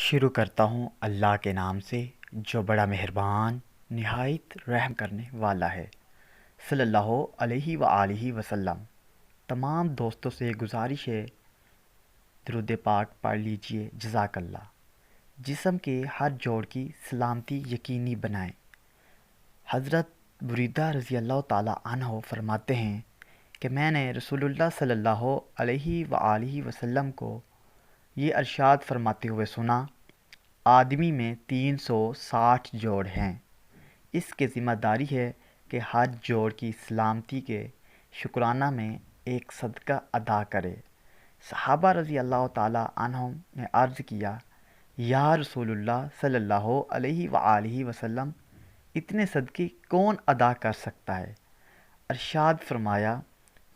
شروع کرتا ہوں اللہ کے نام سے جو بڑا مہربان نہایت رحم کرنے والا ہے۔ صلی اللہ علیہ وآلہ وسلم۔ تمام دوستوں سے گزارش ہے درود پاک پڑھ لیجئے، جزاک اللہ۔ جسم کے ہر جوڑ کی سلامتی یقینی بنائیں۔ حضرت بریدہ رضی اللہ تعالی عنہ فرماتے ہیں کہ میں نے رسول اللہ صلی اللہ علیہ وآلہ وسلم کو یہ ارشاد فرماتے ہوئے سنا، آدمی میں 360 جوڑ ہیں، اس کی ذمہ داری ہے کہ ہر جوڑ کی سلامتی کے شکرانہ میں ایک صدقہ ادا کرے۔ صحابہ رضی اللہ تعالی عنہم نے عرض کیا، یا رسول اللہ صلی اللہ علیہ وآلہ وسلم، اتنے صدقے کون ادا کر سکتا ہے؟ ارشاد فرمایا،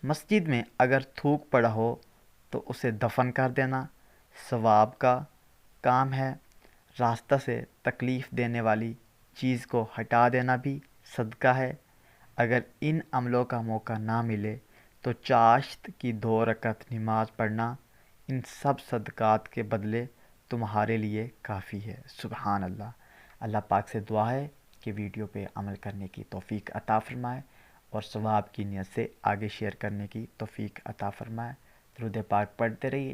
مسجد میں اگر تھوک پڑا ہو تو اسے دفن کر دینا ثواب کا کام ہے، راستہ سے تکلیف دینے والی چیز کو ہٹا دینا بھی صدقہ ہے۔ اگر ان عملوں کا موقع نہ ملے تو چاشت کی 2 رکعت نماز پڑھنا ان سب صدقات کے بدلے تمہارے لیے کافی ہے۔ سبحان اللہ۔ اللہ پاک سے دعا ہے کہ ویڈیو پہ عمل کرنے کی توفیق عطا فرمائے اور ثواب کی نیت سے آگے شیئر کرنے کی توفیق عطا فرمائے۔ درود پاک پڑھتے رہیے۔